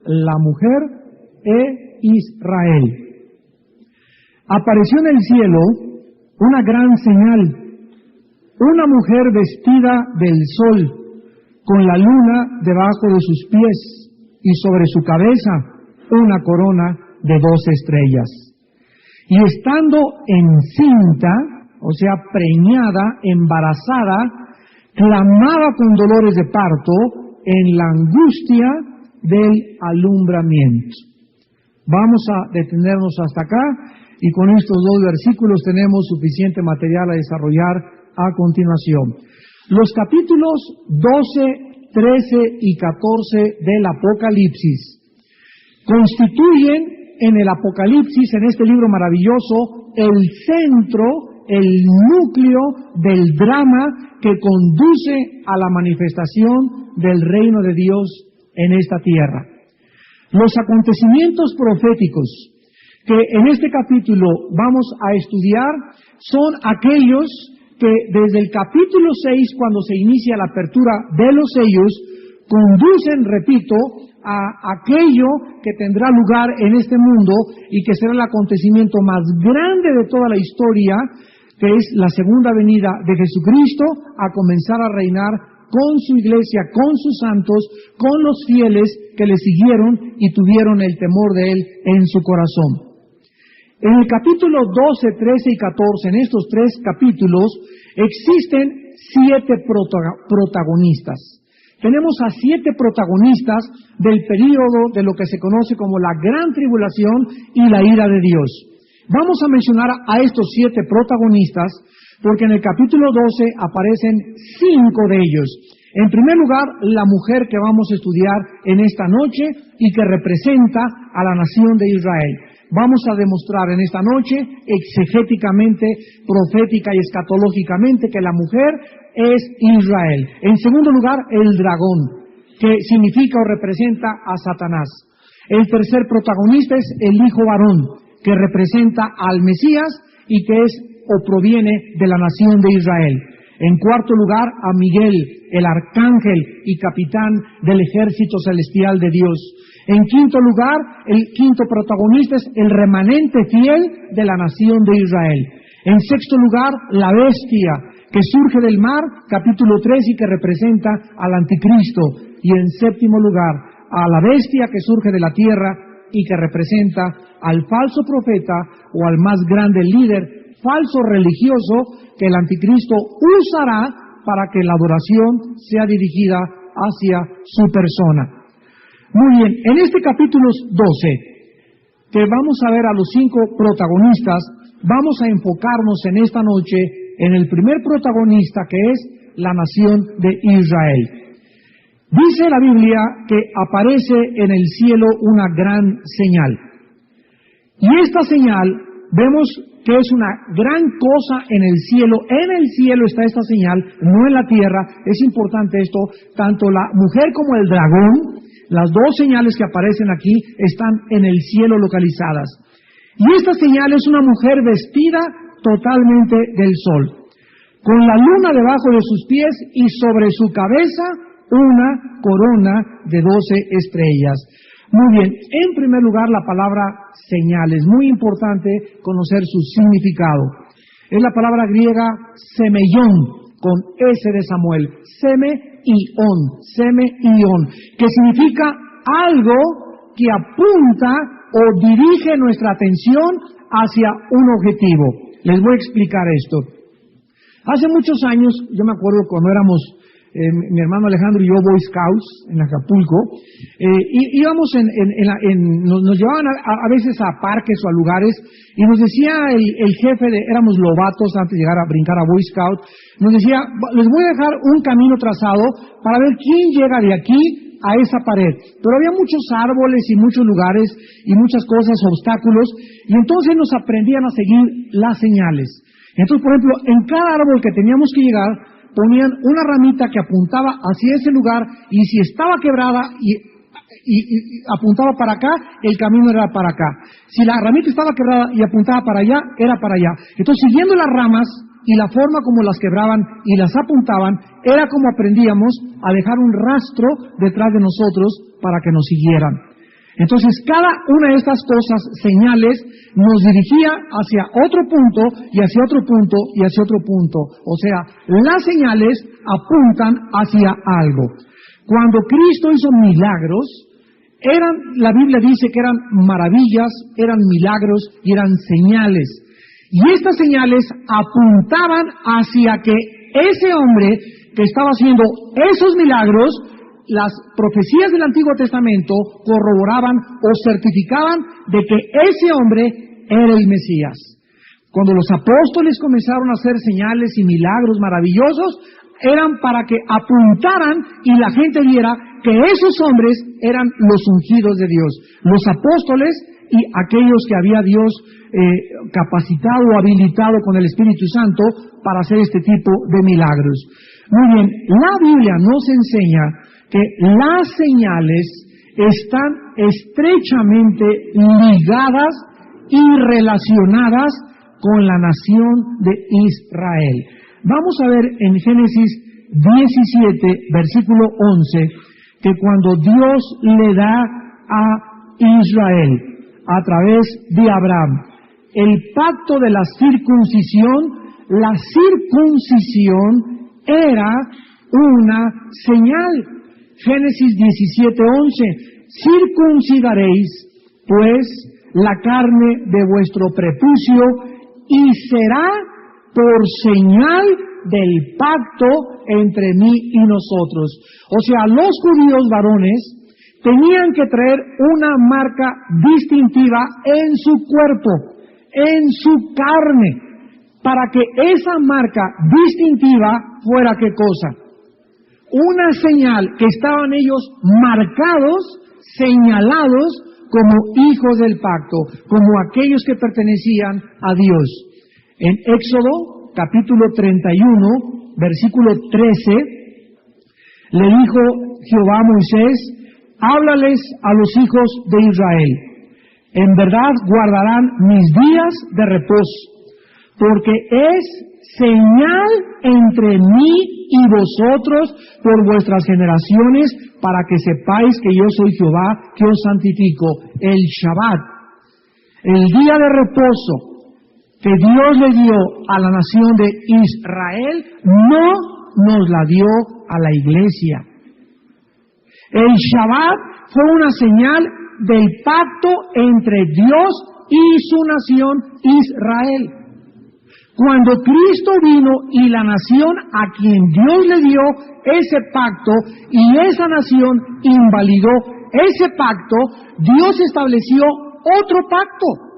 la mujer e Israel. Apareció en el cielo una gran señal, una mujer vestida del sol, con la luna debajo de sus pies, y sobre su cabeza una corona de 12 estrellas. Y estando encinta, o sea, preñada, embarazada, clamaba con dolores de parto en la angustia del alumbramiento. Vamos a detenernos hasta acá, y con estos dos versículos tenemos suficiente material a desarrollar a continuación. Los capítulos 12, 13 y 14 del Apocalipsis constituyen en el Apocalipsis, en este libro maravilloso, el centro, el núcleo del drama que conduce a la manifestación del reino de Dios en esta tierra. Los acontecimientos proféticos que en este capítulo vamos a estudiar son aquellos que desde el capítulo 6, cuando se inicia la apertura de los sellos, conducen, repito, a aquello que tendrá lugar en este mundo y que será el acontecimiento más grande de toda la historia, que es la segunda venida de Jesucristo a comenzar a reinar con su iglesia, con sus santos, con los fieles que le siguieron y tuvieron el temor de él en su corazón. En el capítulo 12, 13 y 14, en estos tres capítulos, existen 7 protagonistas. Tenemos a 7 protagonistas del período de lo que se conoce como la Gran Tribulación y la ira de Dios. Vamos a mencionar a estos 7 protagonistas porque en el capítulo 12 aparecen 5 de ellos. En primer lugar, la mujer que vamos a estudiar en esta noche y que representa a la nación de Israel. Vamos a demostrar en esta noche, exegéticamente, profética y escatológicamente, que la mujer es Israel. En segundo lugar, el dragón, que significa o representa a Satanás. El tercer protagonista es el hijo varón, que representa al Mesías y que es o proviene de la nación de Israel. En cuarto lugar, a Miguel, el arcángel y capitán del ejército celestial de Dios. En quinto lugar, el quinto protagonista es el remanente fiel de la nación de Israel. En sexto lugar, la bestia que surge del mar, capítulo 3, y que representa al anticristo. Y en séptimo lugar, a la bestia que surge de la tierra y que representa al falso profeta o al más grande líder falso religioso que el anticristo usará para que la adoración sea dirigida hacia su persona. Muy bien, en este capítulo 12, que vamos a ver a los 5 protagonistas, vamos a enfocarnos en esta noche en el primer protagonista, que es la nación de Israel. Dice la Biblia que aparece en el cielo una gran señal. Y esta señal, vemos que es una gran cosa en el cielo. En el cielo está esta señal, no en la tierra. Es importante esto, tanto la mujer como el dragón, las dos señales que aparecen aquí están en el cielo localizadas. Y esta señal es una mujer vestida totalmente del sol, con la luna debajo de sus pies y sobre su cabeza una corona de 12 estrellas. Muy bien, en primer lugar la palabra señal, es muy importante conocer su significado. Es la palabra griega semeion, con S de Samuel, semeion, que significa algo que apunta o dirige nuestra atención hacia un objetivo. Les voy a explicar esto. Hace muchos años, yo me acuerdo cuando éramos mi hermano Alejandro y yo, Boy Scouts, en Acapulco, íbamos nos llevaban a veces a parques o a lugares, y nos decía el jefe éramos lobatos antes de llegar a brincar a Boy Scout, nos decía, les voy a dejar un camino trazado para ver quién llega de aquí a esa pared. Pero había muchos árboles y muchos lugares y muchas cosas, obstáculos, y entonces nos aprendían a seguir las señales. Entonces, por ejemplo, en cada árbol que teníamos que llegar, ponían una ramita que apuntaba hacia ese lugar, y si estaba quebrada y apuntaba para acá, el camino era para acá. Si la ramita estaba quebrada y apuntaba para allá, era para allá. Entonces, siguiendo las ramas y la forma como las quebraban y las apuntaban, era como aprendíamos a dejar un rastro detrás de nosotros para que nos siguieran. Entonces, cada una de estas cosas, señales, nos dirigía hacia otro punto y hacia otro punto y hacia otro punto. O sea, las señales apuntan hacia algo. Cuando Cristo hizo milagros, la Biblia dice que eran maravillas, eran milagros y eran señales. Y estas señales apuntaban hacia que ese hombre que estaba haciendo esos milagros, las profecías del Antiguo Testamento corroboraban o certificaban de que ese hombre era el Mesías. Cuando los apóstoles comenzaron a hacer señales y milagros maravillosos, eran para que apuntaran y la gente viera que esos hombres eran los ungidos de Dios, los apóstoles y aquellos que había Dios capacitado o habilitado con el Espíritu Santo para hacer este tipo de milagros. Muy bien, la Biblia nos enseña que las señales están estrechamente ligadas y relacionadas con la nación de Israel. Vamos a ver en Génesis 17, versículo 11, que cuando Dios le da a Israel, a través de Abraham, el pacto de la circuncisión era una señal. Génesis 17:11, circuncidaréis pues la carne de vuestro prepucio y será por señal del pacto entre mí y nosotros. O sea, los judíos varones tenían que traer una marca distintiva en su cuerpo, en su carne, para que esa marca distintiva fuera ¿qué cosa? Una señal que estaban ellos marcados, señalados como hijos del pacto, como aquellos que pertenecían a Dios. En Éxodo, capítulo 31, versículo 13, le dijo Jehová a Moisés, háblales a los hijos de Israel, en verdad guardarán mis días de reposo, porque es señal entre mí y vosotros por vuestras generaciones, para que sepáis que yo soy Jehová, que os santifico. El Shabbat, el día de reposo que Dios le dio a la nación de Israel, no nos la dio a la iglesia. El Shabbat fue una señal del pacto entre Dios y su nación Israel. Cuando Cristo vino y la nación a quien Dios le dio ese pacto y esa nación invalidó ese pacto, Dios estableció otro pacto.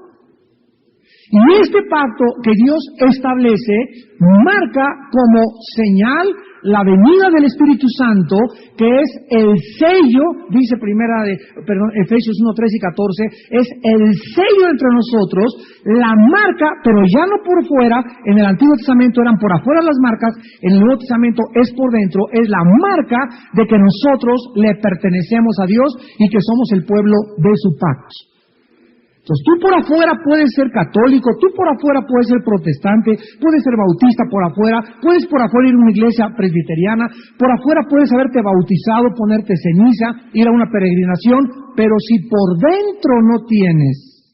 Y este pacto que Dios establece marca como señal la venida del Espíritu Santo, que es el sello, dice Efesios 1, 13 y 14, es el sello entre nosotros, la marca, pero ya no por fuera. En el Antiguo Testamento eran por afuera las marcas, en el Nuevo Testamento es por dentro, es la marca de que nosotros le pertenecemos a Dios y que somos el pueblo de su pacto. Entonces, tú por afuera puedes ser católico, tú por afuera puedes ser protestante, puedes ser bautista por afuera, puedes por afuera ir a una iglesia presbiteriana, por afuera puedes haberte bautizado, ponerte ceniza, ir a una peregrinación, pero si por dentro no tienes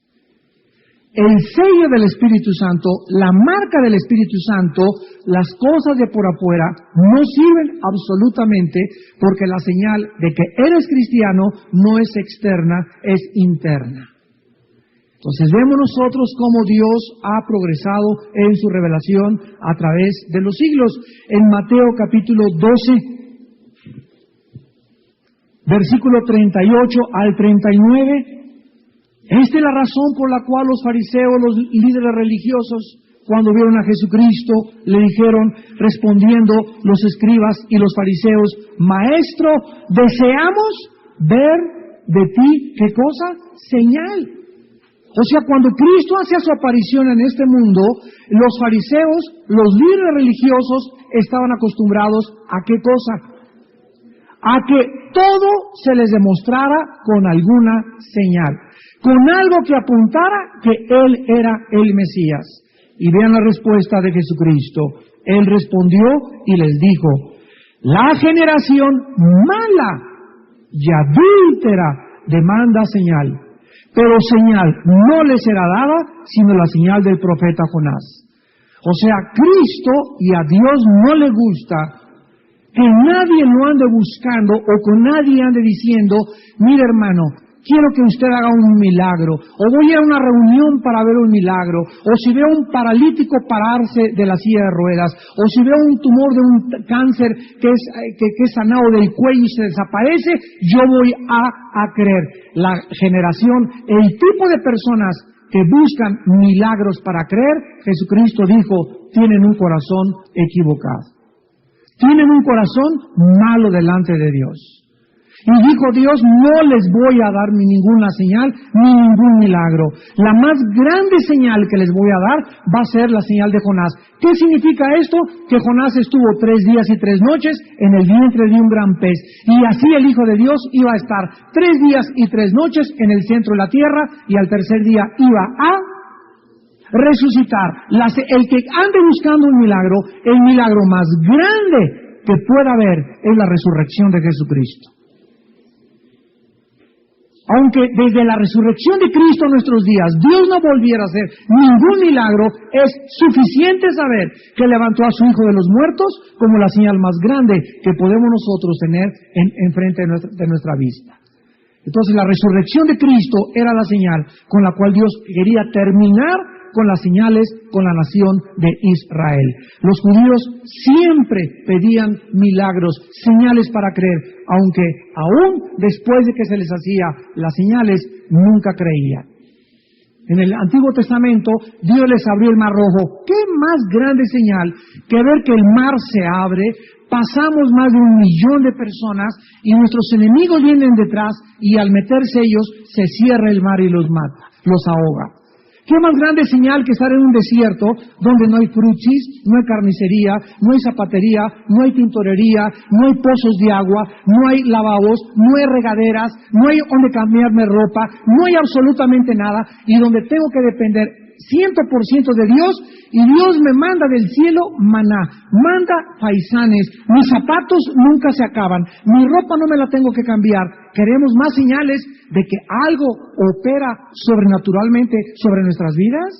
el sello del Espíritu Santo, la marca del Espíritu Santo, las cosas de por afuera no sirven absolutamente, porque la señal de que eres cristiano no es externa, es interna. Entonces vemos nosotros cómo Dios ha progresado en su revelación a través de los siglos. En Mateo capítulo 12, versículo 38 al 39, esta es la razón por la cual los fariseos, los líderes religiosos, cuando vieron a Jesucristo, le dijeron, respondiendo los escribas y los fariseos, Maestro, deseamos ver de ti, ¿qué cosa? Señal. O sea, cuando Cristo hacía su aparición en este mundo, los fariseos, los líderes religiosos, estaban acostumbrados ¿a qué cosa? A que todo se les demostrara con alguna señal, con algo que apuntara que Él era el Mesías. Y vean la respuesta de Jesucristo. Él respondió y les dijo, la generación mala y adúltera demanda señal. Pero señal no le será dada, sino la señal del profeta Jonás. O sea, Cristo y a Dios no le gusta que nadie lo ande buscando o con nadie ande diciendo, mire hermano, quiero que usted haga un milagro, o voy a una reunión para ver un milagro, o si veo un paralítico pararse de la silla de ruedas, o si veo un tumor de un cáncer que es sanado del cuello y se desaparece, yo voy a creer. La generación, el tipo de personas que buscan milagros para creer, Jesucristo dijo, tienen un corazón equivocado. Tienen un corazón malo delante de Dios. Y dijo Dios, no les voy a dar ni ninguna señal, ni ningún milagro. La más grande señal que les voy a dar va a ser la señal de Jonás. ¿Qué significa esto? Que Jonás estuvo 3 días y 3 noches en el vientre de un gran pez. Y así el Hijo de Dios iba a estar 3 días y 3 noches en el centro de la tierra, y al tercer día iba a resucitar. El que ande buscando un milagro, el milagro más grande que pueda haber es la resurrección de Jesucristo. Aunque desde la resurrección de Cristo en nuestros días Dios no volviera a hacer ningún milagro, es suficiente saber que levantó a su Hijo de los muertos como la señal más grande que podemos nosotros tener enfrente de nuestra vista. Entonces la resurrección de Cristo era la señal con la cual Dios quería terminar con las señales con la nación de Israel. Los judíos siempre pedían milagros, señales para creer, aunque aún después de que se les hacía las señales, nunca creían. En el Antiguo Testamento, Dios les abrió el Mar Rojo. ¿Qué más grande señal que ver que el mar se abre? Pasamos más de 1 millón de personas y nuestros enemigos vienen detrás, y al meterse ellos se cierra el mar y los mata, los ahoga. ¿Qué más grande señal que estar en un desierto donde no hay frutsis, no hay carnicería, no hay zapatería, no hay tintorería, no hay pozos de agua, no hay lavabos, no hay regaderas, no hay donde cambiarme ropa, no hay absolutamente nada, y donde tengo que depender 100% de Dios, y Dios me manda del cielo maná, manda faisanes, mis zapatos nunca se acaban, mi ropa no me la tengo que cambiar? ¿Queremos más señales de que algo opera sobrenaturalmente sobre nuestras vidas?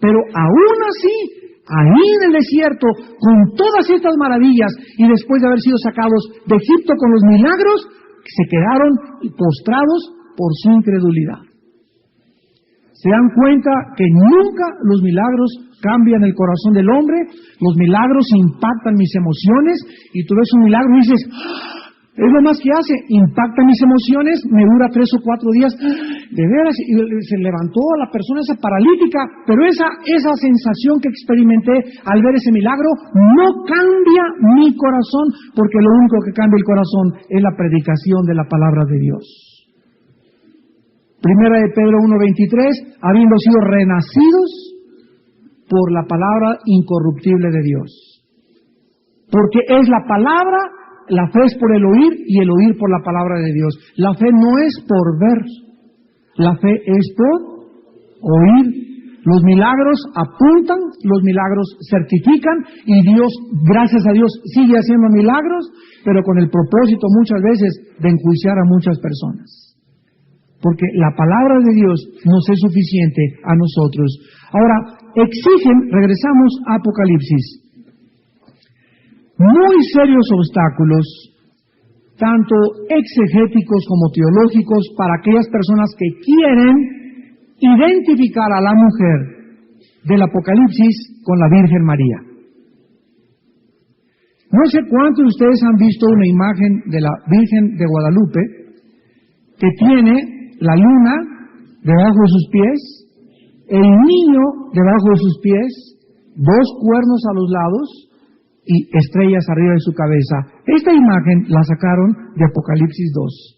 Pero aún así, ahí en el desierto, con todas estas maravillas, y después de haber sido sacados de Egipto con los milagros, se quedaron postrados por su incredulidad. ¿Se dan cuenta que nunca los milagros cambian el corazón del hombre? Los milagros impactan mis emociones, y tú ves un milagro y dices, es lo más que hace, impacta mis emociones, me dura 3 o 4 días, de veras, y se levantó la persona esa paralítica, pero esa sensación que experimenté al ver ese milagro no cambia mi corazón, porque lo único que cambia el corazón es la predicación de la palabra de Dios. Primera de Pedro 1:23, habiendo sido renacidos por la palabra incorruptible de Dios. Porque es la palabra, la fe es por el oír, y el oír por la palabra de Dios. La fe no es por ver, la fe es por oír. Los milagros apuntan, los milagros certifican, y Dios, gracias a Dios, sigue haciendo milagros, pero con el propósito muchas veces de enjuiciar a muchas personas. Porque la palabra de Dios nos es suficiente a nosotros. Ahora, regresamos a Apocalipsis, muy serios obstáculos, tanto exegéticos como teológicos, para aquellas personas que quieren identificar a la mujer del Apocalipsis con la Virgen María. No sé cuántos de ustedes han visto una imagen de la Virgen de Guadalupe que tiene la luna debajo de sus pies, el niño debajo de sus pies, 2 cuernos a los lados y estrellas arriba de su cabeza. Esta imagen la sacaron de Apocalipsis 2.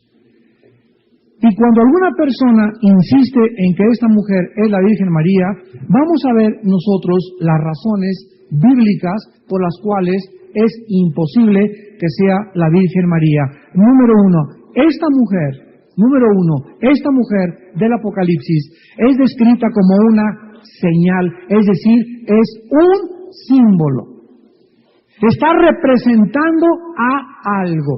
Y cuando alguna persona insiste en que esta mujer es la Virgen María, vamos a ver nosotros las razones bíblicas por las cuales es imposible que sea la Virgen María. Número uno, esta mujer del Apocalipsis es descrita como una señal, es decir, es un símbolo. Está representando a algo.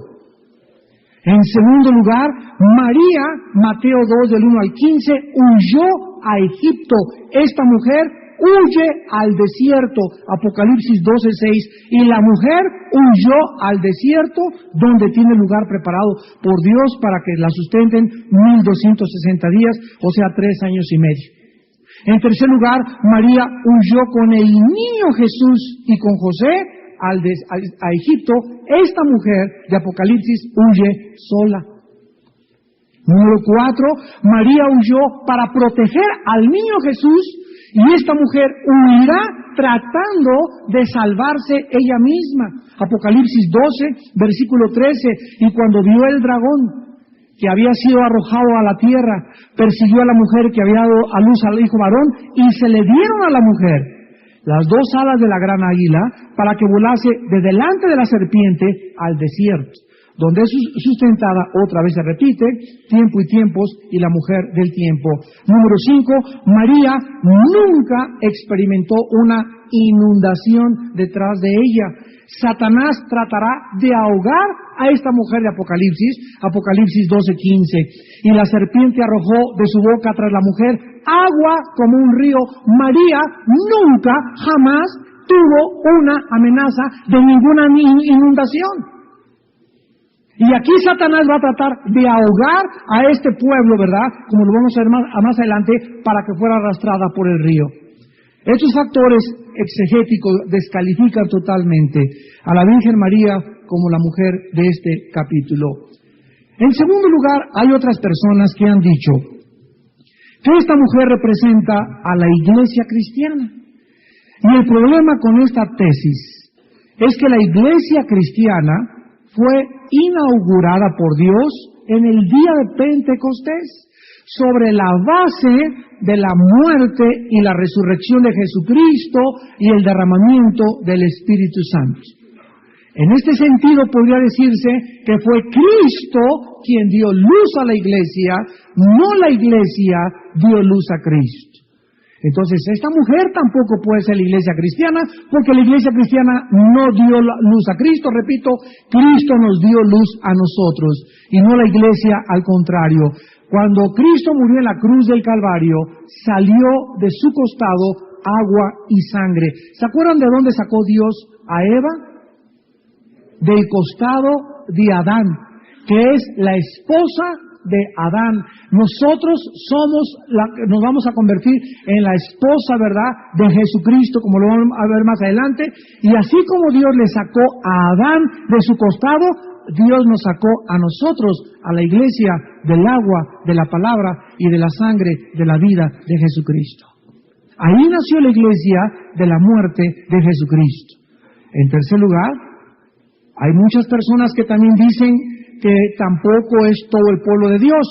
En segundo lugar, María, Mateo 2 del 1 al 15, huyó a Egipto. Esta mujer huye al desierto, Apocalipsis 12:6, y la mujer huyó al desierto donde tiene lugar preparado por Dios para que la sustenten 1260 días, o sea, 3 años y medio. En tercer lugar, María huyó con el niño Jesús y con José a Egipto. Esta mujer de Apocalipsis huye sola. Número 4, María huyó para proteger al niño Jesús, y esta mujer huirá tratando de salvarse ella misma. Apocalipsis 12, versículo 13, y cuando vio el dragón que había sido arrojado a la tierra, persiguió a la mujer que había dado a luz al hijo varón, y se le dieron a la mujer las 2 alas de la gran águila para que volase de delante de la serpiente al desierto, donde es sustentada, otra vez se repite, tiempo y tiempos, y la mujer del tiempo. Número 5, María nunca experimentó una inundación detrás de ella. Satanás tratará de ahogar a esta mujer de Apocalipsis 12:15, y la serpiente arrojó de su boca tras la mujer agua como un río. María nunca, jamás tuvo una amenaza de ninguna inundación. Y aquí Satanás va a tratar de ahogar a este pueblo, ¿verdad? Como lo vamos a ver más adelante, para que fuera arrastrada por el río. Estos factores exegéticos descalifican totalmente a la Virgen María como la mujer de este capítulo. En segundo lugar, hay otras personas que han dicho que esta mujer representa a la iglesia cristiana. Y el problema con esta tesis es que la iglesia cristiana fue inaugurada por Dios en el día de Pentecostés, sobre la base de la muerte y la resurrección de Jesucristo y el derramamiento del Espíritu Santo. En este sentido podría decirse que fue Cristo quien dio luz a la iglesia, no la iglesia dio luz a Cristo. Entonces, esta mujer tampoco puede ser la iglesia cristiana, porque la iglesia cristiana no dio luz a Cristo. Repito, Cristo nos dio luz a nosotros, y no la iglesia, al contrario. Cuando Cristo murió en la cruz del Calvario, salió de su costado agua y sangre. ¿Se acuerdan de dónde sacó Dios a Eva? Del costado de Adán, que es la esposa de Adán. Nosotros nos vamos a convertir en la esposa, ¿verdad?, de Jesucristo, como lo vamos a ver más adelante. Y así como Dios le sacó a Adán de su costado, Dios nos sacó a nosotros, a la iglesia, del agua, de la palabra y de la sangre de la vida de Jesucristo. Ahí nació la iglesia de la muerte de Jesucristo. En tercer lugar, hay muchas personas que también dicen que tampoco es todo el pueblo de Dios,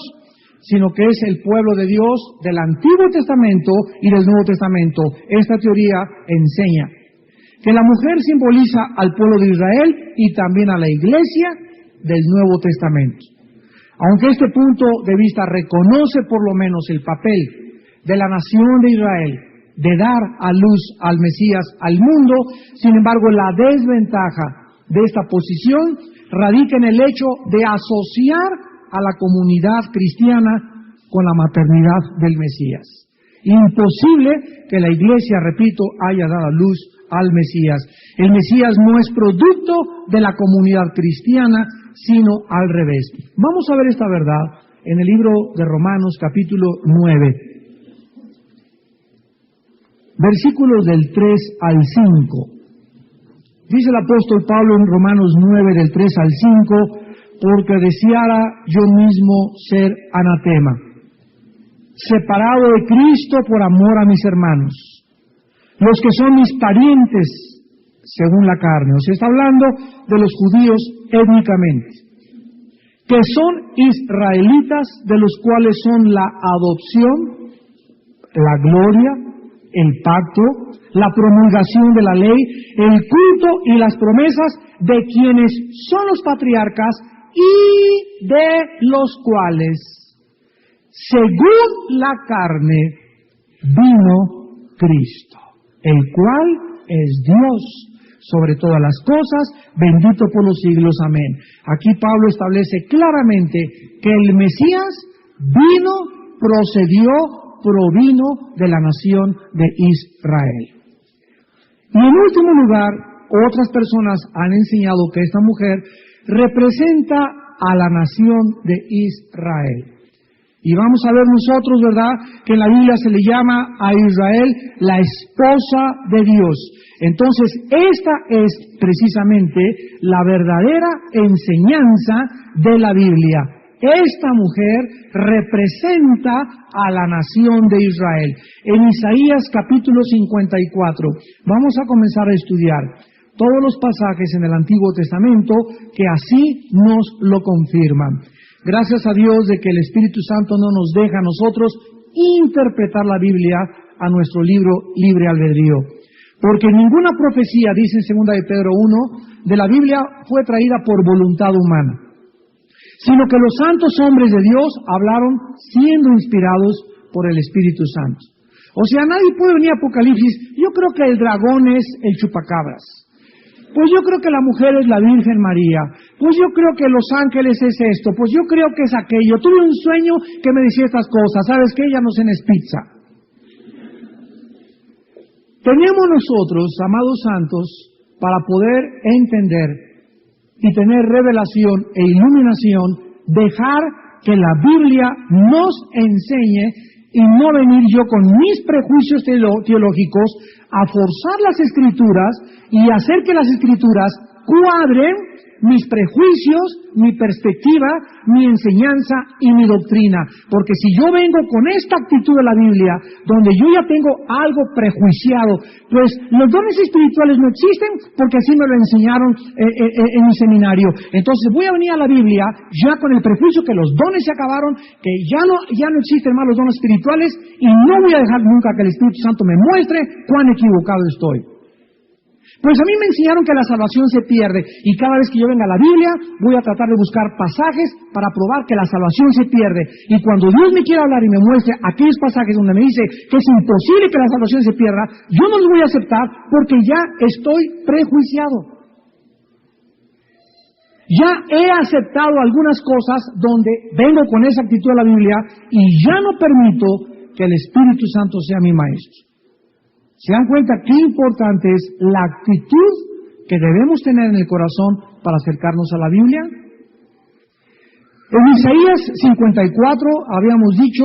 sino que es el pueblo de Dios del Antiguo Testamento y del Nuevo Testamento. Esta teoría enseña que la mujer simboliza al pueblo de Israel y también a la iglesia del Nuevo Testamento. Aunque este punto de vista reconoce por lo menos el papel de la nación de Israel de dar a luz al Mesías al mundo, sin embargo la desventaja de esta posición radica en el hecho de asociar a la comunidad cristiana con la maternidad del Mesías. Imposible que la iglesia, repito, haya dado a luz al Mesías. El Mesías no es producto de la comunidad cristiana, sino al revés. Vamos a ver esta verdad en el libro de Romanos, capítulo 9, versículos del 3 al 5. Dice el apóstol Pablo en Romanos 9, del 3 al 5, porque deseara yo mismo ser anatema, separado de Cristo por amor a mis hermanos, los que son mis parientes según la carne. O sea, está hablando de los judíos étnicamente, que son israelitas, de los cuales son la adopción, la gloria, el pacto, la promulgación de la ley, el culto y las promesas, de quienes son los patriarcas y de los cuales, según la carne, vino Cristo, el cual es Dios, sobre todas las cosas, bendito por los siglos. Amén. Aquí Pablo establece claramente que el Mesías provino de la nación de Israel. Y en último lugar, otras personas han enseñado que esta mujer representa a la nación de Israel. Y vamos a ver nosotros, ¿verdad?, que en la Biblia se le llama a Israel la esposa de Dios. Entonces, esta es precisamente la verdadera enseñanza de la Biblia. Esta mujer representa a la nación de Israel. En Isaías capítulo 54, vamos a comenzar a estudiar todos los pasajes en el Antiguo Testamento que así nos lo confirman. Gracias a Dios de que el Espíritu Santo no nos deja a nosotros interpretar la Biblia a nuestro libre albedrío. Porque ninguna profecía, dice en 2 de Pedro 1, de la Biblia fue traída por voluntad humana, sino que los santos hombres de Dios hablaron siendo inspirados por el Espíritu Santo. O sea, nadie puede venir a Apocalipsis, yo creo que el dragón es el chupacabras. Pues yo creo que la mujer es la Virgen María. Pues yo creo que los ángeles es esto. Pues yo creo que es aquello. Tuve un sueño que me decía estas cosas. ¿Sabes qué? Ya no cenes pizza. Tenemos nosotros, amados santos, para poder entender y tener revelación e iluminación, dejar que la Biblia nos enseñe y no venir yo con mis prejuicios teológicos a forzar las Escrituras y hacer que las Escrituras cuadren mis prejuicios, mi perspectiva, mi enseñanza y mi doctrina. Porque si yo vengo con esta actitud de la Biblia, donde yo ya tengo algo prejuiciado, pues los dones espirituales no existen porque así me lo enseñaron en mi seminario. Entonces voy a venir a la Biblia ya con el prejuicio que los dones se acabaron, que ya no existen más los dones espirituales, y no voy a dejar nunca que el Espíritu Santo me muestre cuán equivocado estoy. Pues a mí me enseñaron que la salvación se pierde, y cada vez que yo venga a la Biblia voy a tratar de buscar pasajes para probar que la salvación se pierde. Y cuando Dios me quiera hablar y me muestre aquellos pasajes donde me dice que es imposible que la salvación se pierda, yo no los voy a aceptar porque ya estoy prejuiciado. Ya he aceptado algunas cosas donde vengo con esa actitud de la Biblia y ya no permito que el Espíritu Santo sea mi maestro. ¿Se dan cuenta qué importante es la actitud que debemos tener en el corazón para acercarnos a la Biblia? En Isaías 54 habíamos dicho,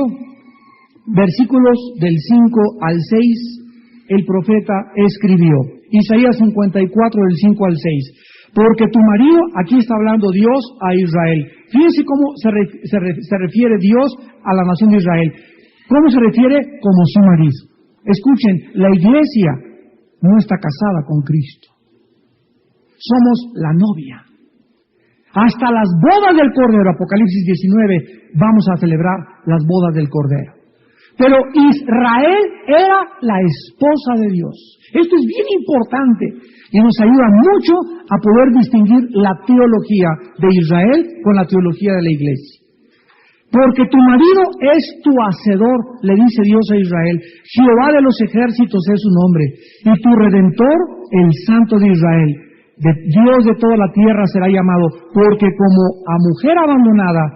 versículos del 5 al 6, el profeta escribió. Isaías 54 del 5 al 6. Porque tu marido, aquí está hablando Dios a Israel. Fíjense cómo se refiere Dios a la nación de Israel. ¿Cómo se refiere? Como su marido. Escuchen, la iglesia no está casada con Cristo. Somos la novia. Hasta las bodas del Cordero, Apocalipsis 19, vamos a celebrar las bodas del Cordero. Pero Israel era la esposa de Dios. Esto es bien importante y nos ayuda mucho a poder distinguir la teología de Israel con la teología de la iglesia. Porque tu marido es tu hacedor, le dice Dios a Israel. Jehová de los ejércitos es su nombre. Y tu redentor, el Santo de Israel. Dios de toda la tierra será llamado. Porque como a mujer abandonada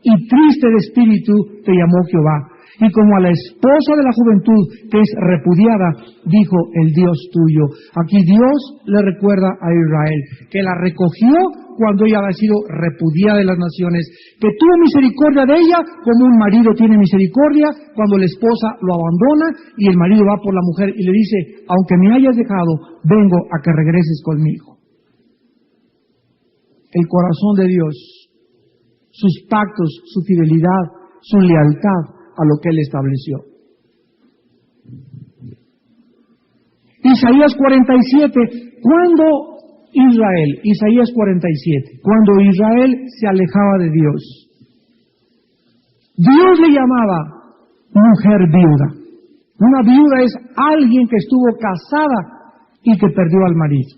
y triste de espíritu te llamó Jehová. Y como a la esposa de la juventud que es repudiada, dijo el Dios tuyo. Aquí Dios le recuerda a Israel que la recogió cuando ella había sido repudiada de las naciones, que tuvo misericordia de ella como un marido tiene misericordia cuando la esposa lo abandona y el marido va por la mujer y le dice, aunque me hayas dejado, vengo a que regreses conmigo. El corazón de Dios, sus pactos, su fidelidad, su lealtad a lo que Él estableció. Isaías 47, Isaías 47, cuando Israel se alejaba de Dios, Dios le llamaba mujer viuda. Una viuda es alguien que estuvo casada y que perdió al marido.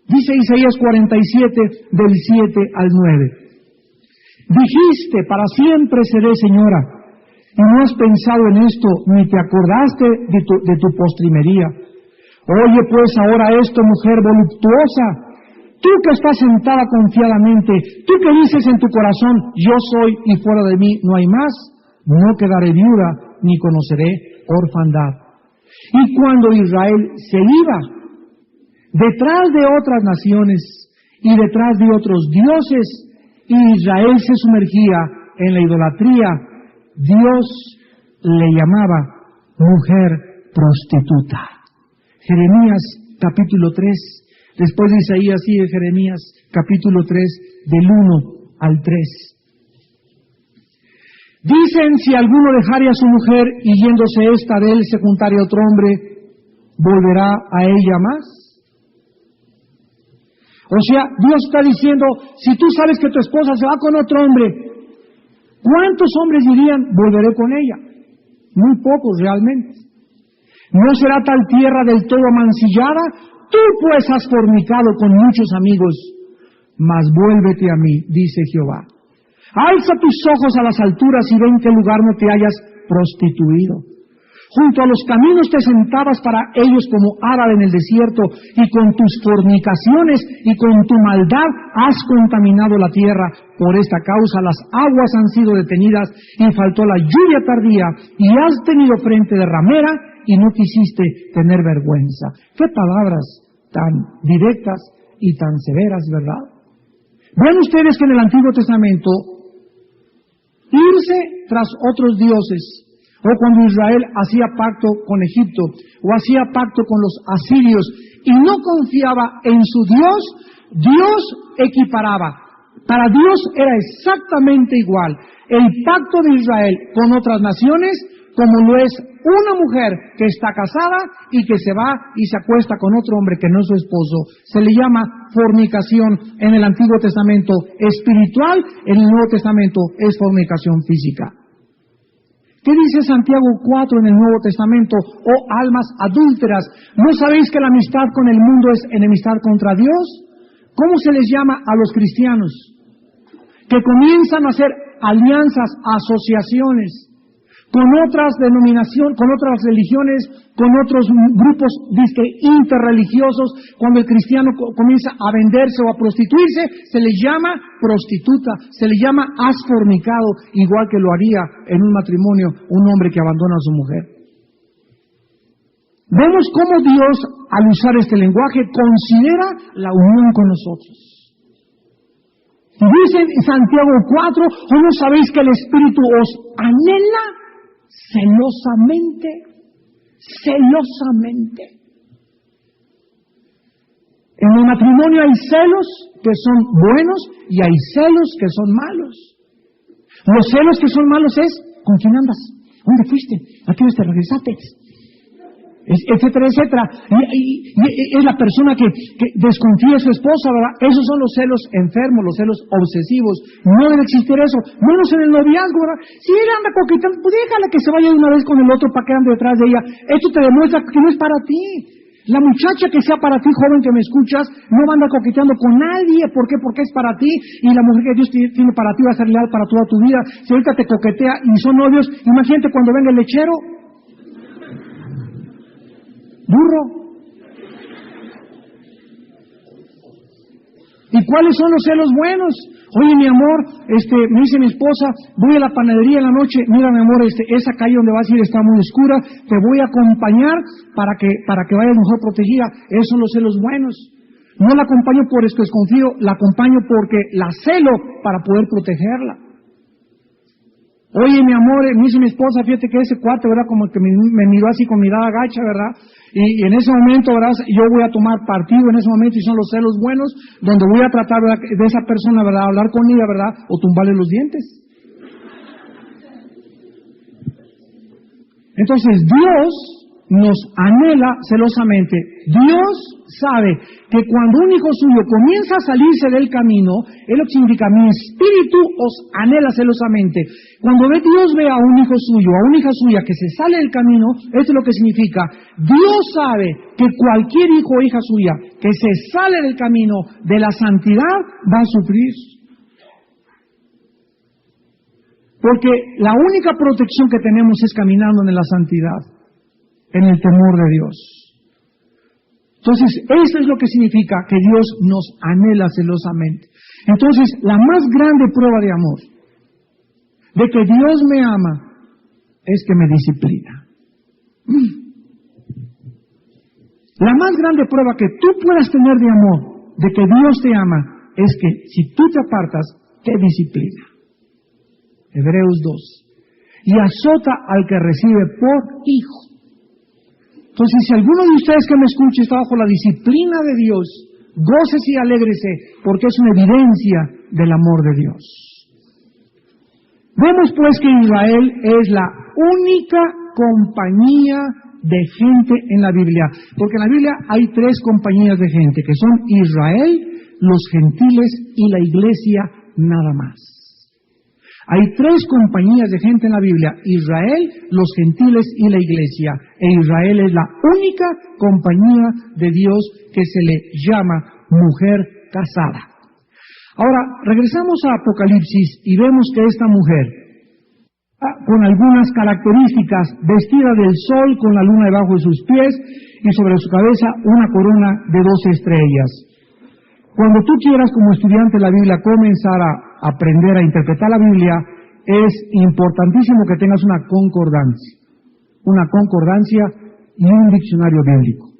Dice Isaías 47, del 7 al 9. Dijiste, para siempre seré señora, y no has pensado en esto, ni te acordaste de tu postrimería. Oye pues ahora esto, mujer voluptuosa, tú que estás sentada confiadamente, tú que dices en tu corazón, yo soy y fuera de mí no hay más, no quedaré viuda ni conoceré orfandad. Y cuando Israel se iba detrás de otras naciones y detrás de otros dioses, y Israel se sumergía en la idolatría, Dios le llamaba mujer prostituta. Jeremías capítulo 3, después de Isaías sigue Jeremías capítulo 3, del 1 al 3. Dicen, si alguno dejare a su mujer y yéndose esta de él se juntare a otro hombre, ¿volverá a ella más? O sea, Dios está diciendo, si tú sabes que tu esposa se va con otro hombre, ¿cuántos hombres dirían, volveré con ella? Muy pocos realmente. ¿No será tal tierra del todo amancillada? Tú pues has fornicado con muchos amigos, mas vuélvete a mí, dice Jehová. Alza tus ojos a las alturas y ve en qué lugar no te hayas prostituido. Junto a los caminos te sentabas para ellos como árabe en el desierto, y con tus fornicaciones y con tu maldad has contaminado la tierra. Por esta causa las aguas han sido detenidas y faltó la lluvia tardía, y has tenido frente de ramera y no quisiste tener vergüenza. Qué palabras tan directas y tan severas, ¿verdad? Ven ustedes que en el Antiguo Testamento irse tras otros dioses, o cuando Israel hacía pacto con Egipto, o hacía pacto con los asirios, y no confiaba en su Dios, Dios equiparaba. Para Dios era exactamente igual el pacto de Israel con otras naciones, como lo es una mujer que está casada y que se va y se acuesta con otro hombre que no es su esposo. Se le llama fornicación en el Antiguo Testamento espiritual, en el Nuevo Testamento es fornicación física. ¿Qué dice Santiago 4 en el Nuevo Testamento? Oh almas adúlteras, ¿no sabéis que la amistad con el mundo es enemistad contra Dios? ¿Cómo se les llama a los cristianos? Que comienzan a hacer alianzas, asociaciones con otras denominaciones, con otras religiones, con otros grupos interreligiosos. Cuando el cristiano comienza a venderse o a prostituirse, se le llama prostituta, se le llama has fornicado, igual que lo haría en un matrimonio un hombre que abandona a su mujer. Vemos cómo Dios, al usar este lenguaje, considera la unión con nosotros. Dice en Santiago 4, ¿o no sabéis que el Espíritu os anhela celosamente? Celosamente. En el matrimonio hay celos que son buenos y hay celos que son malos. Los celos que son malos es, ¿con quién andas? ¿Dónde fuiste? ¿A qué hora te regresaste? Etcétera, etcétera. Y es la persona que desconfía de su esposa, ¿verdad? Esos son los celos enfermos, los celos obsesivos. No debe existir eso, menos en el noviazgo, ¿verdad? Si ella anda coqueteando, pues déjala que se vaya de una vez con el otro para que ande detrás de ella. Esto te demuestra que no es para ti. La muchacha que sea para ti, joven que me escuchas, no va a andar coqueteando con nadie. ¿Por qué? Porque es para ti. Y la mujer que Dios tiene para ti va a ser leal para toda tu vida. Si ahorita te coquetea y son novios, imagínate cuando venga el lechero. Burro. ¿Y cuáles son los celos buenos? Oye, mi amor, me dice mi esposa, voy a la panadería en la noche, mira, mi amor, esa calle donde vas a ir está muy oscura, te voy a acompañar para que vayas mejor protegida. Esos son los celos buenos. No la acompaño por esto desconfío, la acompaño porque la celo para poder protegerla. Oye, mi amor, me dice mi esposa, fíjate que ese cuate, ¿verdad? Como que me miró así con mirada gacha, ¿verdad? Y en ese momento, ¿verdad? Yo voy a tomar partido en ese momento y son los celos buenos, donde voy a tratar, ¿verdad? De esa persona, ¿verdad? Hablar con ella, ¿verdad? O tumbarle los dientes. Entonces, Dios nos anhela celosamente. Dios sabe que cuando un hijo suyo comienza a salirse del camino, es lo que significa, mi espíritu os anhela celosamente. Cuando Dios ve a un hijo suyo, a una hija suya que se sale del camino, esto es lo que significa. Dios sabe que cualquier hijo o hija suya que se sale del camino de la santidad va a sufrir. Porque la única protección que tenemos es caminando en la santidad, en el temor de Dios. Entonces, eso es lo que significa que Dios nos anhela celosamente. Entonces, la más grande prueba de amor, de que Dios me ama, es que me disciplina. La más grande prueba que tú puedas tener de amor, de que Dios te ama, es que si tú te apartas, te disciplina. Hebreos 2. Y azota al que recibe por hijo. Entonces, si alguno de ustedes que me escuche está bajo la disciplina de Dios, gócese y alégrese, porque es una evidencia del amor de Dios. Vemos pues que Israel es la única compañía de gente en la Biblia, porque en la Biblia hay 3 compañías de gente, que son Israel, los gentiles y la iglesia nada más. Hay 3 compañías de gente en la Biblia, Israel, los gentiles y la iglesia, e Israel es la única compañía de Dios que se le llama mujer casada. Ahora, regresamos a Apocalipsis y vemos que esta mujer, con algunas características, vestida del sol con la luna debajo de sus pies y sobre su cabeza una corona de 12 estrellas. Cuando tú quieras como estudiante de la Biblia comenzar a aprender a interpretar la Biblia, es importantísimo que tengas una concordancia y un diccionario bíblico.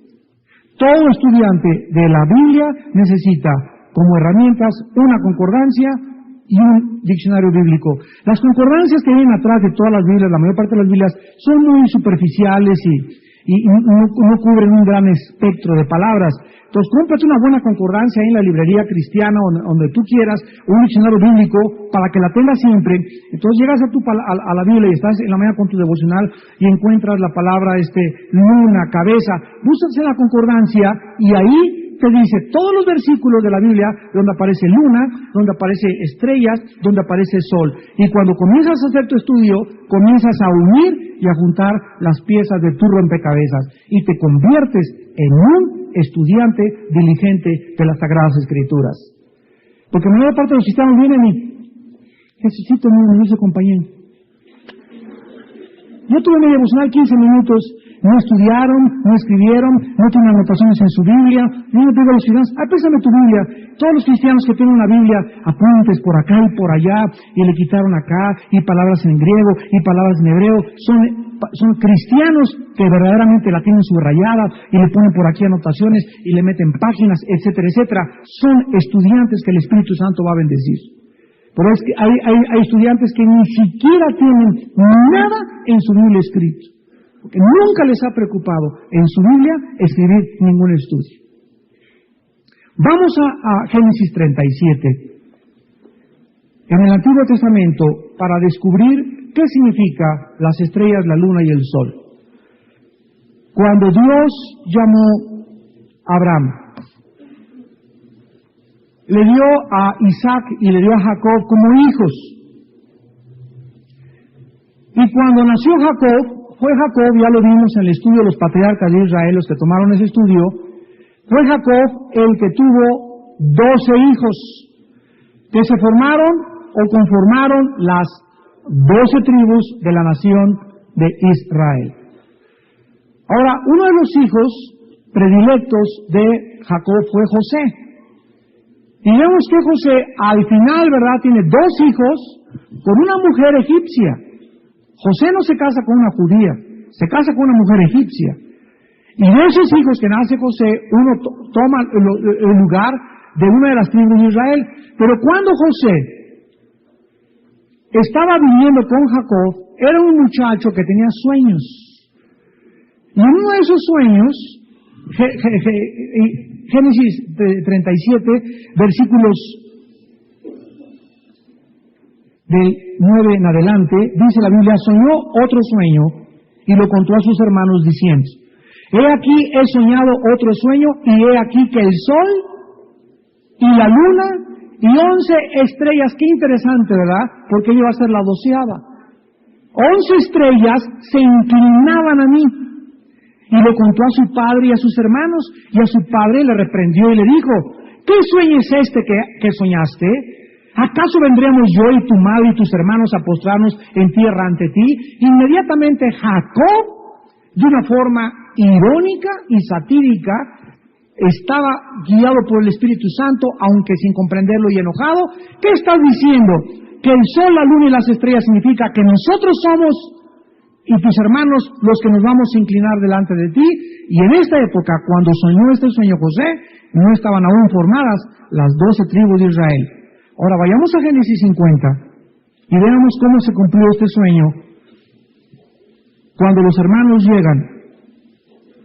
Todo estudiante de la Biblia necesita como herramientas una concordancia y un diccionario bíblico. Las concordancias que vienen atrás de todas las Biblias, la mayor parte de las Biblias, son muy superficiales y no cubren un gran espectro de palabras. Entonces, cómprate una buena concordancia ahí en la librería cristiana, donde tú quieras, un diccionario bíblico, para que la tengas siempre. Entonces, llegas a la Biblia y estás en la mañana con tu devocional y encuentras la palabra luna, cabeza. Búscate la concordancia y ahí te dice todos los versículos de la Biblia donde aparece luna, donde aparece estrellas, donde aparece sol. Y cuando comienzas a hacer tu estudio, comienzas a unir y a juntar las piezas de tu rompecabezas y te conviertes en un estudiante diligente de las Sagradas Escrituras. Porque la mayor parte de los cristianos vienen y necesito un minuto, compañero. Yo tuve mi devocional 15 minutos, no estudiaron, no escribieron, no tienen anotaciones en su Biblia. Yo no digo a los cristianos, préstame tu Biblia. Todos los cristianos que tienen una Biblia, apuntes por acá y por allá, y le quitaron acá, y palabras en griego, y palabras en hebreo, son cristianos que verdaderamente la tienen subrayada, y le ponen por aquí anotaciones, y le meten páginas, etcétera, etcétera. Son estudiantes que el Espíritu Santo va a bendecir. Pero es que hay estudiantes que ni siquiera tienen nada en su Biblia escrito, porque nunca les ha preocupado en su Biblia escribir ningún estudio. Vamos a Génesis 37, en el Antiguo Testamento, para descubrir qué significa las estrellas, la luna y el sol. Cuando Dios llamó a Abraham, le dio a Isaac y le dio a Jacob como hijos. Y cuando nació Jacob, ya lo vimos en el estudio de los patriarcas de Israel, los que tomaron ese estudio, fue Jacob el que tuvo 12 hijos, que se formaron o conformaron las 12 tribus de la nación de Israel. Ahora, uno de los hijos predilectos de Jacob fue José. Y vemos que José, al final, ¿verdad?, tiene 2 hijos con una mujer egipcia. José no se casa con una judía, se casa con una mujer egipcia. Y de esos hijos que nace José, uno toma el lugar de una de las tribus de Israel. Pero cuando José estaba viviendo con Jacob, era un muchacho que tenía sueños. Y en uno de esos sueños, Génesis 37, versículos del 9 en adelante, dice la Biblia, soñó otro sueño y lo contó a sus hermanos diciendo, he aquí he soñado otro sueño y he aquí que el sol y la luna y 11 estrellas, qué interesante, ¿verdad? Porque ella iba a ser la 12ª. 11 estrellas se inclinaban a mí. Y lo contó a su padre y a sus hermanos, y a su padre le reprendió y le dijo, ¿qué sueño es este que soñaste? ¿Acaso vendremos yo y tu madre y tus hermanos a postrarnos en tierra ante ti? Inmediatamente Jacob, de una forma irónica y satírica, estaba guiado por el Espíritu Santo, aunque sin comprenderlo y enojado. ¿Qué estás diciendo? Que el sol, la luna y las estrellas significa que nosotros somos y tus hermanos los que nos vamos a inclinar delante de ti. Y en esta época, cuando soñó este sueño José, no estaban aún formadas las 12 tribus de Israel. Ahora vayamos a Génesis 50 y veamos cómo se cumplió este sueño cuando los hermanos llegan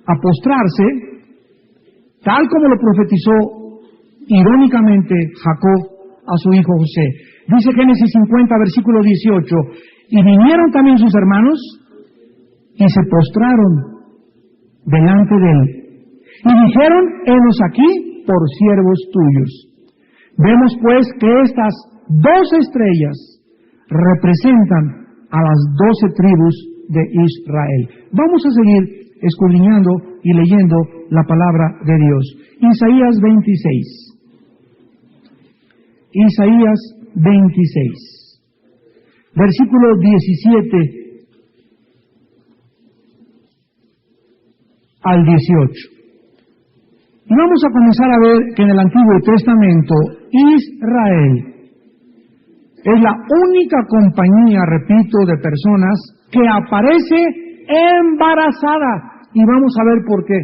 a postrarse, tal como lo profetizó irónicamente Jacob a su hijo José. Dice Génesis 50, versículo 18, y vinieron también sus hermanos y se postraron delante de él. Y dijeron, henos aquí por siervos tuyos. Vemos pues que estas 12 estrellas representan a las 12 tribus de Israel. Vamos a seguir escudriñando y leyendo la palabra de Dios. Isaías 26. Isaías 26. Versículo 17 al 18. Y vamos a comenzar a ver que en el Antiguo Testamento Israel es la única compañía, repito, de personas que aparece embarazada. Y vamos a ver por qué.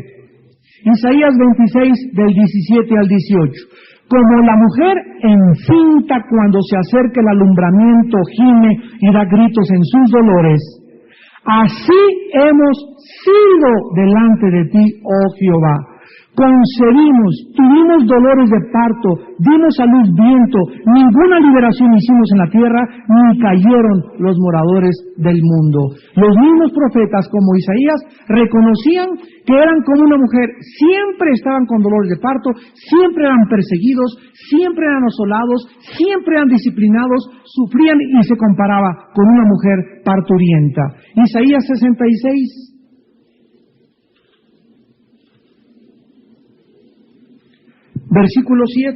Isaías 26, del 17 al 18. Como la mujer encinta cuando se acerca el alumbramiento, gime y da gritos en sus dolores, así hemos sido delante de ti, oh Jehová. Concebimos, tuvimos dolores de parto, dimos a luz viento, ninguna liberación hicimos en la tierra, ni cayeron los moradores del mundo. Los mismos profetas como Isaías reconocían que eran como una mujer, siempre estaban con dolores de parto, siempre eran perseguidos, siempre eran asolados, siempre eran disciplinados, sufrían y se comparaba con una mujer parturienta. Isaías 66. Versículo 7.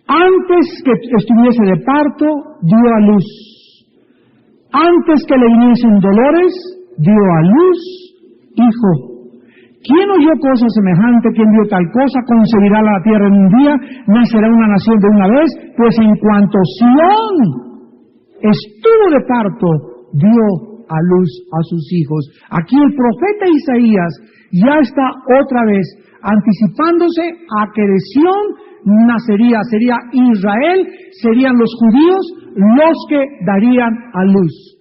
Antes que estuviese de parto, dio a luz. Antes que le viniesen dolores, dio a luz hijo. ¿Quién oyó cosa semejante? ¿Quién vio tal cosa? Concebirá la tierra en un día, nacerá una nación de una vez, pues en cuanto Sión estuvo de parto, dio a luz a sus hijos. Aquí el profeta Isaías ya está otra vez anticipándose a que de Sión sería Israel, serían los judíos los que darían a luz.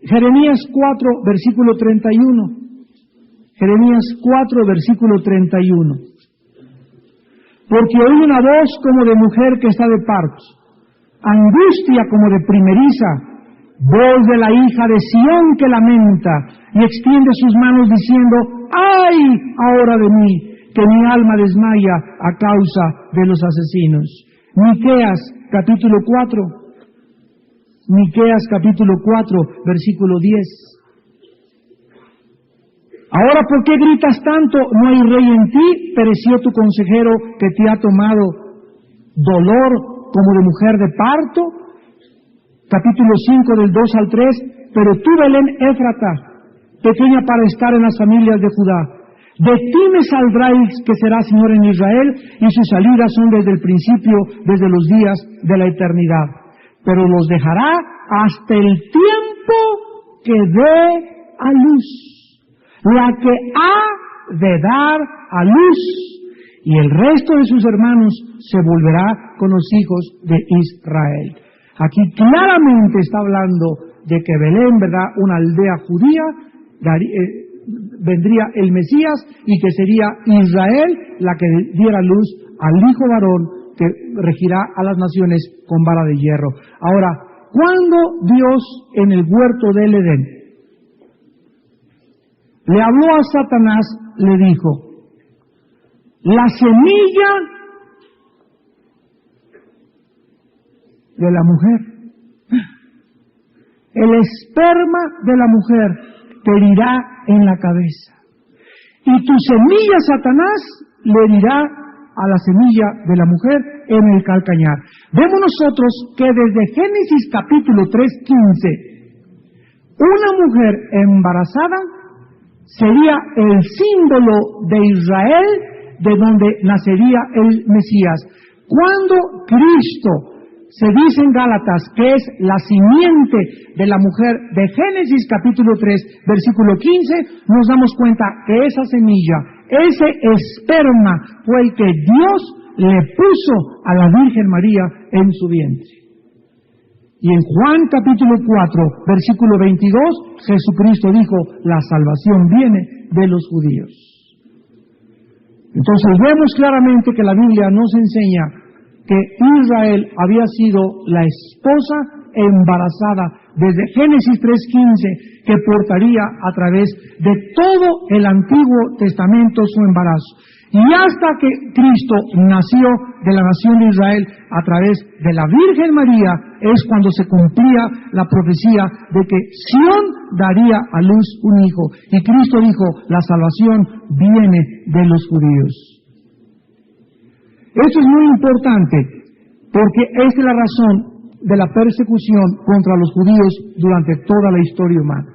Jeremías 4, versículo 31. Jeremías 4, versículo 31. Porque oí una voz como de mujer que está de parto, angustia como de primeriza, voz de la hija de Sión que lamenta y extiende sus manos diciendo, ¡ay ahora de mí, que mi alma desmaya a causa de los asesinos! Miqueas capítulo 4, Miqueas capítulo 4, versículo 10. Ahora, ¿por qué gritas tanto? No hay rey en ti, pereció tu consejero que te ha tomado dolor como de mujer de parto. Capítulo 5 del 2 al 3, pero tú, Belén Éfrata, pequeña para estar en las familias de Judá, de ti me saldrá el que será Señor en Israel, y sus salidas son desde el principio, desde los días de la eternidad. Pero los dejará hasta el tiempo que dé a luz, la que ha de dar a luz, y el resto de sus hermanos se volverá con los hijos de Israel. Aquí claramente está hablando de que Belén, ¿verdad?, una aldea judía, vendría el Mesías y que sería Israel la que diera luz al hijo varón que regirá a las naciones con vara de hierro. Ahora, cuando Dios en el huerto del Edén le habló a Satanás, le dijo, la semilla de la mujer, el esperma de la mujer te herirá en la cabeza, y tu semilla, Satanás, le herirá a la semilla de la mujer en el calcañar. Vemos nosotros que desde Génesis capítulo 3:15, Una mujer embarazada sería el símbolo de Israel, de donde nacería el Mesías. Cuando Cristo se dice en Gálatas que es la simiente de la mujer de Génesis capítulo 3, versículo 15, nos damos cuenta que esa semilla, ese esperma, fue el que Dios le puso a la Virgen María en su vientre. Y en Juan capítulo 4, versículo 22, Jesucristo dijo, la salvación viene de los judíos. Entonces vemos claramente que la Biblia nos enseña que Israel había sido la esposa embarazada desde Génesis 3:15, que portaría a través de todo el Antiguo Testamento su embarazo. Y hasta que Cristo nació de la nación de Israel a través de la Virgen María, es cuando se cumplía la profecía de que Sión daría a luz un hijo. Y Cristo dijo, la salvación viene de los judíos. Esto es muy importante, porque esta es la razón de la persecución contra los judíos durante toda la historia humana.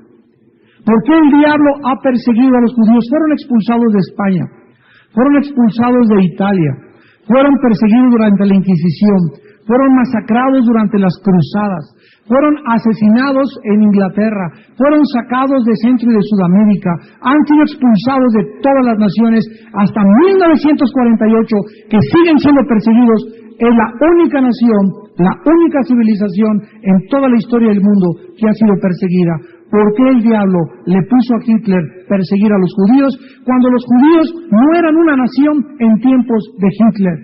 ¿Por qué el diablo ha perseguido a los judíos? Fueron expulsados de España, fueron expulsados de Italia, fueron perseguidos durante la Inquisición, fueron masacrados durante las cruzadas, fueron asesinados en Inglaterra, fueron sacados de Centro y de Sudamérica, han sido expulsados de todas las naciones hasta 1948, que siguen siendo perseguidos. Es la única nación, la única civilización en toda la historia del mundo que ha sido perseguida. ¿Por qué el diablo le puso a Hitler perseguir a los judíos cuando los judíos no eran una nación en tiempos de Hitler?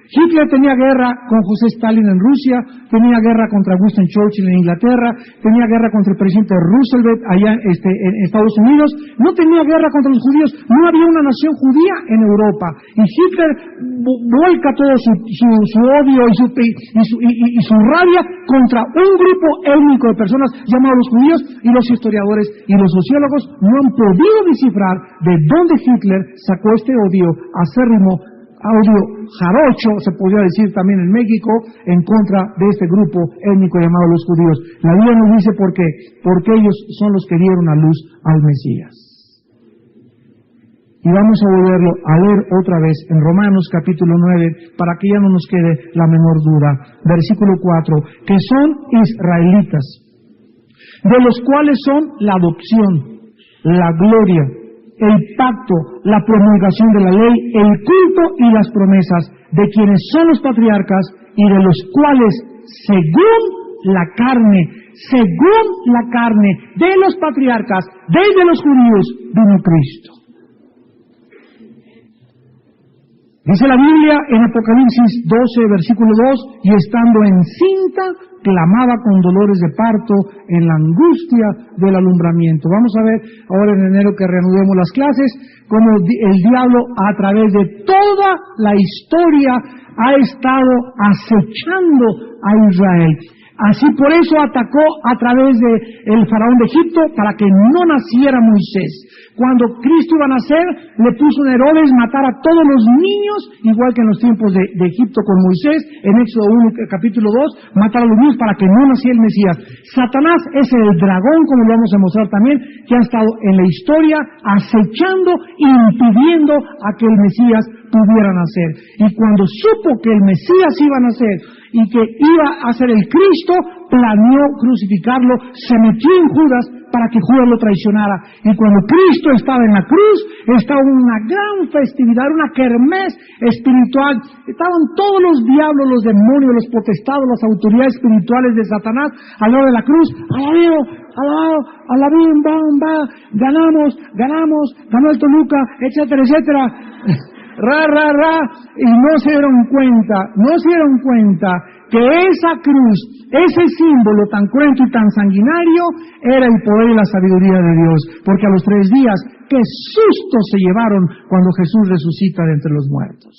Hitler tenía guerra con José Stalin en Rusia, tenía guerra contra Winston Churchill en Inglaterra, tenía guerra contra el presidente Roosevelt allá en Estados Unidos, no tenía guerra contra los judíos, no había una nación judía en Europa. Y Hitler vuelca todo su odio y su rabia contra un grupo étnico de personas llamados los judíos, y los historiadores y los sociólogos no han podido descifrar de dónde Hitler sacó este odio acérrimo, odio jarocho, se podría decir también en México, en contra de este grupo étnico llamado los judíos. La Biblia nos dice por qué, porque ellos son los que dieron a luz al Mesías. Y vamos a volverlo a leer otra vez en Romanos capítulo 9, para que ya no nos quede la menor duda. Versículo 4, que son israelitas, de los cuales son la adopción, la gloria, el pacto, la promulgación de la ley, el culto y las promesas, de quienes son los patriarcas y de los cuales, según la carne de los patriarcas, desde los judíos, vino Cristo. Dice la Biblia en Apocalipsis 12, versículo 2, y estando encinta, clamaba con dolores de parto en la angustia del alumbramiento. Vamos a ver ahora en enero que reanudemos las clases, cómo el diablo a través de toda la historia ha estado acechando a Israel. Así por eso atacó a través de el faraón de Egipto para que no naciera Moisés. Cuando Cristo iba a nacer, le puso a Herodes matar a todos los niños, igual que en los tiempos de Egipto con Moisés, en Éxodo 1, capítulo 2, matar a los niños para que no naciera el Mesías. Satanás es el dragón, como lo vamos a mostrar también, que ha estado en la historia acechando e impidiendo a que el Mesías pudiera nacer. Y cuando supo que el Mesías iba a nacer y que iba a ser el Cristo, planeó crucificarlo, se metió en Judas para que Judas lo traicionara. Y cuando Cristo estaba en la cruz, estaba una gran festividad, una kermés espiritual. Estaban todos los diablos, los demonios, los potestados, las autoridades espirituales de Satanás al lado de la cruz. Alabío, ganamos, ganó el Toluca, etcétera, etcétera. Y no se dieron cuenta que esa cruz, ese símbolo tan cruento y tan sanguinario, era el poder y la sabiduría de Dios. Porque a los 3 días, qué susto se llevaron cuando Jesús resucita de entre los muertos.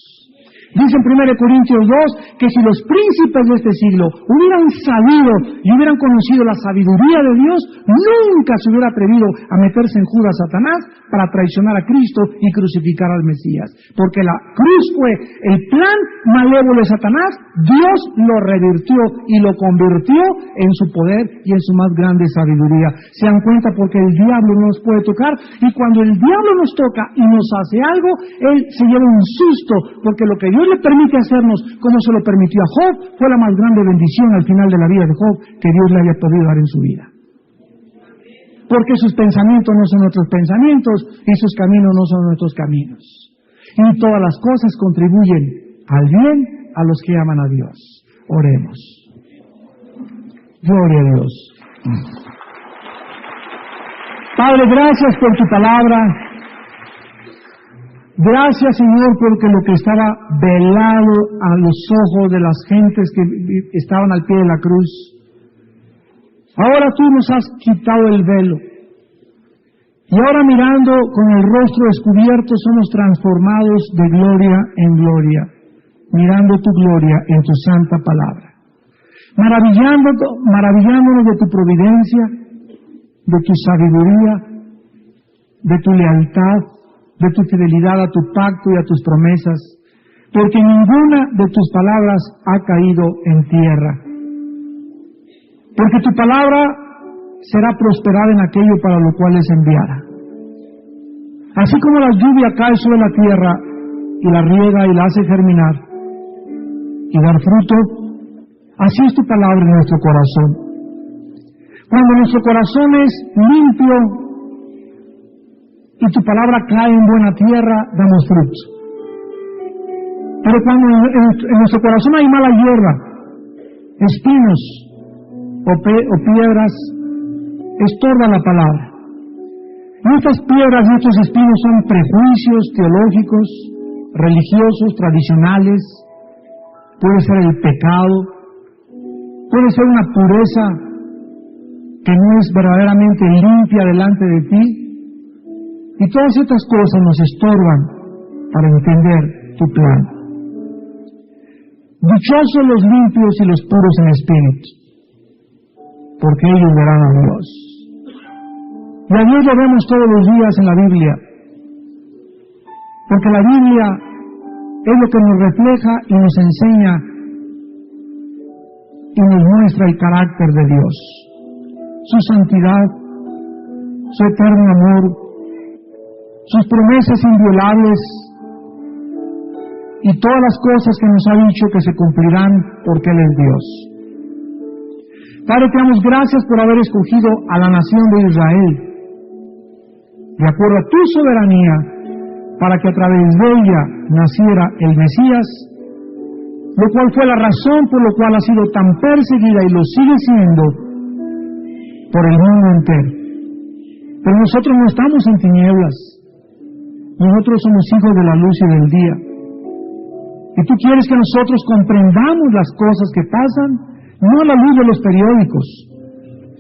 Dice en 1 Corintios 2 que si los príncipes de este siglo hubieran sabido y hubieran conocido la sabiduría de Dios, nunca se hubiera atrevido a meterse en Judas Satanás para traicionar a Cristo y crucificar al Mesías. Porque la cruz fue el plan malévolo de Satanás, Dios lo revirtió y lo convirtió en su poder y en su más grande sabiduría. Se dan cuenta porque el diablo no nos puede tocar, y cuando el diablo nos toca y nos hace algo, él se lleva un susto, porque lo que Dios le permite hacernos, como se lo permitió a Job, fue la más grande bendición al final de la vida de Job que Dios le haya podido dar en su vida. Porque sus pensamientos no son nuestros pensamientos y sus caminos no son nuestros caminos. Y todas las cosas contribuyen al bien a los que aman a Dios. Oremos. Gloria a Dios. Padre, gracias por tu palabra. Gracias, Señor, porque lo que estaba velado a los ojos de las gentes que estaban al pie de la cruz, ahora tú nos has quitado el velo. Y ahora, mirando con el rostro descubierto, somos transformados de gloria en gloria, mirando tu gloria en tu santa palabra, maravillándonos de tu providencia, de tu sabiduría, de tu lealtad, de tu fidelidad a tu pacto y a tus promesas, porque ninguna de tus palabras ha caído en tierra. Porque tu palabra será prosperada en aquello para lo cual es enviada. Así como la lluvia cae sobre la tierra y la riega y la hace germinar y dar fruto, así es tu palabra en nuestro corazón. Cuando nuestro corazón es limpio y tu palabra cae en buena tierra, damos fruto. Pero cuando en nuestro corazón hay mala hierba, espinos o piedras, estorba la palabra. Y estas piedras y estos espinos son prejuicios teológicos, religiosos, tradicionales. Puede ser el pecado, puede ser una pureza que no es verdaderamente limpia delante de ti. Y todas estas cosas nos estorban para entender tu plan. Dichosos los limpios y los puros en espíritu, porque ellos verán a Dios. Y a Dios lo vemos todos los días en la Biblia, porque la Biblia es lo que nos refleja y nos enseña y nos muestra el carácter de Dios, su santidad, su eterno amor, sus promesas inviolables y todas las cosas que nos ha dicho que se cumplirán porque Él es Dios. Padre, te damos gracias por haber escogido a la nación de Israel, de acuerdo a tu soberanía, para que a través de ella naciera el Mesías, lo cual fue la razón por la cual ha sido tan perseguida y lo sigue siendo por el mundo entero. Pero nosotros no estamos en tinieblas. Nosotros somos hijos de la luz y del día. Y tú quieres que nosotros comprendamos las cosas que pasan, no a la luz de los periódicos,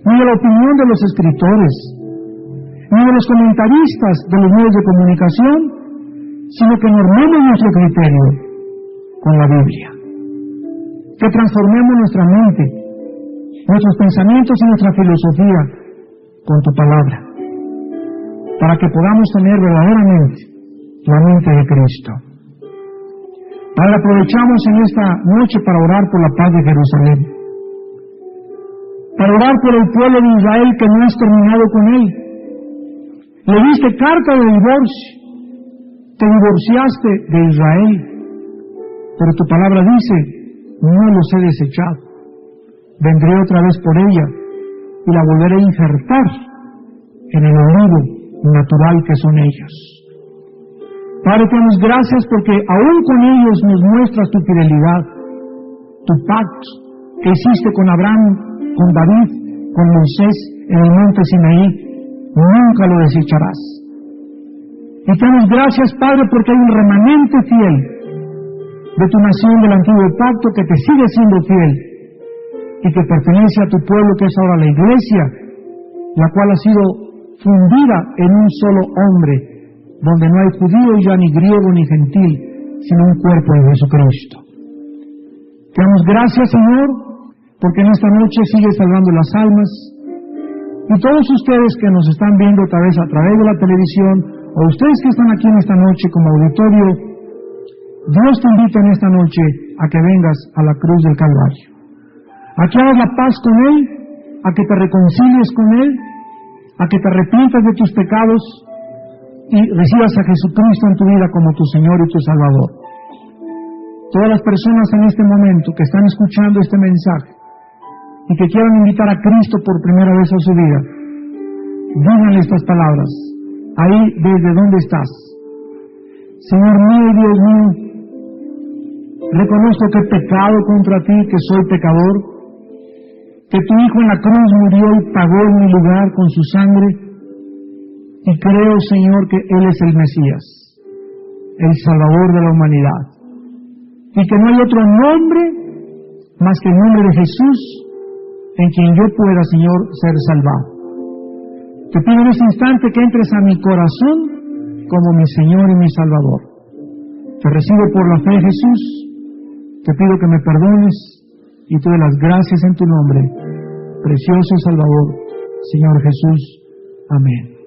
ni de la opinión de los escritores, ni de los comentaristas de los medios de comunicación, sino que normemos nuestro criterio con la Biblia. Que transformemos nuestra mente, nuestros pensamientos y nuestra filosofía con tu palabra, para que podamos tener verdaderamente la mente de Cristo. Padre, aprovechamos en esta noche para orar por la paz de Jerusalén, para orar por el pueblo de Israel que no has terminado con él. Le diste carta de divorcio, te divorciaste de Israel, pero tu palabra dice, no los he desechado, vendré otra vez por ella y la volveré a injertar en el olivo natural que son ellos. Padre, te damos gracias porque aún con ellos nos muestras tu fidelidad, tu pacto que hiciste con Abraham, con David, con Moisés en el monte Sinaí, nunca lo desecharás. Y te damos gracias, Padre, porque hay un remanente fiel de tu nación del antiguo pacto que te sigue siendo fiel y que pertenece a tu pueblo, que es ahora la iglesia, la cual ha sido fundida en un solo hombre, donde no hay judío ya ni griego ni gentil, sino un cuerpo de Jesucristo. Te damos gracias, Señor, porque en esta noche sigues salvando las almas. Y todos ustedes que nos están viendo a través de la televisión, o ustedes que están aquí en esta noche como auditorio, Dios te invita en esta noche a que vengas a la cruz del Calvario, a que hagas la paz con Él, a que te reconcilies con Él, a que te arrepientas de tus pecados y recibas a Jesucristo en tu vida como tu Señor y tu Salvador. Todas las personas en este momento que están escuchando este mensaje y que quieran invitar a Cristo por primera vez a su vida, díganle estas palabras, ahí desde donde estás. Señor mío y Dios mío, reconozco que he pecado contra ti, que soy pecador, que tu Hijo en la cruz murió y pagó en mi lugar con su sangre, y creo, Señor, que Él es el Mesías, el Salvador de la humanidad, y que no hay otro nombre más que el nombre de Jesús en quien yo pueda, Señor, ser salvado. Te pido en este instante que entres a mi corazón como mi Señor y mi Salvador. Te recibo por la fe, Jesús. Te pido que me perdones y te doy las gracias en tu nombre, precioso Salvador, Señor Jesús. Amén.